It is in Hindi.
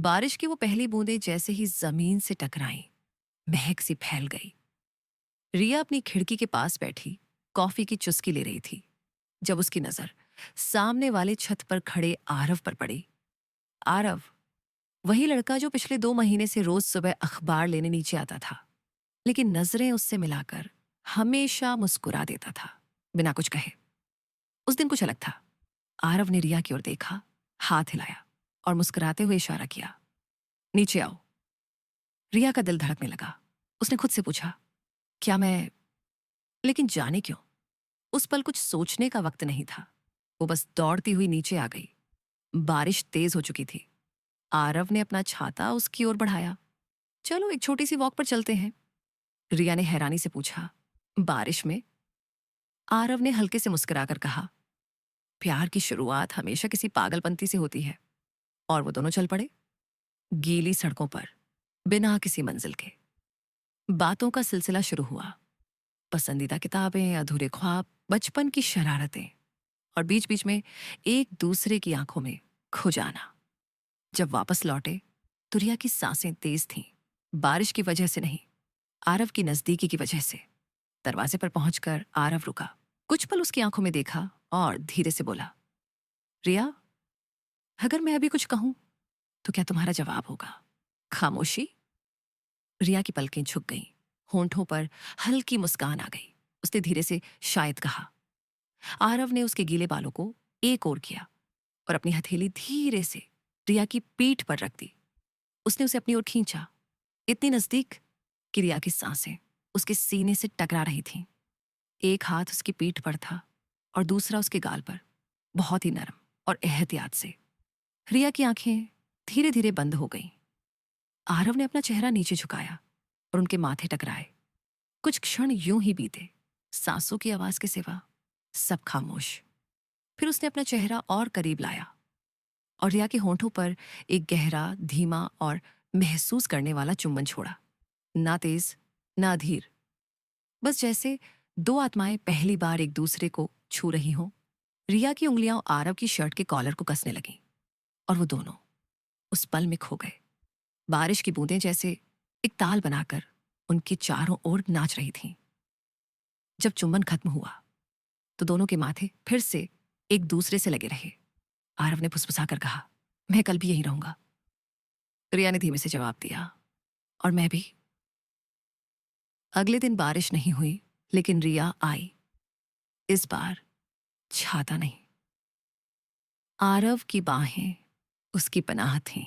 बारिश की वो पहली बूंदें जैसे ही जमीन से टकराईं, महक सी फैल गई। रिया अपनी खिड़की के पास बैठी कॉफी की चुस्की ले रही थी जब उसकी नजर सामने वाले छत पर खड़े आरव पर पड़ी। आरव, वही लड़का जो पिछले 2 महीने से रोज सुबह अखबार लेने नीचे आता था, लेकिन नजरें उससे मिलाकर हमेशा मुस्कुरा देता था बिना कुछ कहे। उस दिन कुछ अलग था। आरव ने रिया की ओर देखा, हाथ हिलाया और मुस्कुराते हुए इशारा किया, नीचे आओ। रिया का दिल धड़कने लगा। उसने खुद से पूछा, क्या मैं? लेकिन जाने क्यों उस पल कुछ सोचने का वक्त नहीं था। वो बस दौड़ती हुई नीचे आ गई। बारिश तेज हो चुकी थी। आरव ने अपना छाता उसकी ओर बढ़ाया। चलो एक छोटी सी वॉक पर चलते हैं। रिया ने हैरानी से पूछा, बारिश में? आरव ने हल्के से मुस्कुराकर कहा, प्यार की शुरुआत हमेशा किसी पागलपंती से होती है। और वो दोनों चल पड़े, गीली सड़कों पर, बिना किसी मंजिल के। बातों का सिलसिला शुरू हुआ। पसंदीदा किताबें, अधूरे ख्वाब, बचपन की शरारतें और बीच बीच में एक दूसरे की आंखों में खो जाना। जब वापस लौटे तो रिया की सांसें तेज थीं। बारिश की वजह से नहीं, आरव की नजदीकी की वजह से। दरवाजे पर पहुंचकर आरव रुका, कुछ पल उसकी आंखों में देखा और धीरे से बोला, रिया, अगर मैं अभी कुछ कहूं तो क्या तुम्हारा जवाब होगा? खामोशी? रिया की पलकें झुक गईं, होंठों पर हल्की मुस्कान आ गई। उसने धीरे से शायद कहा। आरव ने उसके गीले बालों को एक ओर किया और अपनी हथेली धीरे से रिया की पीठ पर रख दी। उसने उसे अपनी ओर खींचा, इतनी नजदीक कि रिया की सांसें उसके सीने से टकरा रही थीं। एक हाथ उसकी पीठ पर था और दूसरा उसके गाल पर, बहुत ही नरम और एहतियात से। रिया की आंखें धीरे धीरे बंद हो गईं। आरव ने अपना चेहरा नीचे झुकाया और उनके माथे टकराए। कुछ क्षण यूं ही बीते, सांसों की आवाज के सिवा सब खामोश। फिर उसने अपना चेहरा और करीब लाया और रिया के होंठों पर एक गहरा, धीमा और महसूस करने वाला चुंबन छोड़ा। ना तेज, ना धीर, बस जैसे दो आत्माएं पहली बार एक दूसरे को छू रही हों। रिया की उंगलियां आरव की शर्ट के कॉलर को कसने लगीं और वो दोनों उस पल में खो गए। बारिश की बूंदें जैसे एक ताल बनाकर उनके चारों ओर नाच रही थीं। जब चुंबन खत्म हुआ तो दोनों के माथे फिर से एक दूसरे से लगे रहे। आरव ने फुसफुसाकर कहा, मैं कल भी यहीं रहूंगा। रिया ने धीमे से जवाब दिया, और मैं भी। अगले दिन बारिश नहीं हुई, लेकिन रिया आई। इस बार छाता नहीं। आरव की बाहें उसकी पनाह थीं।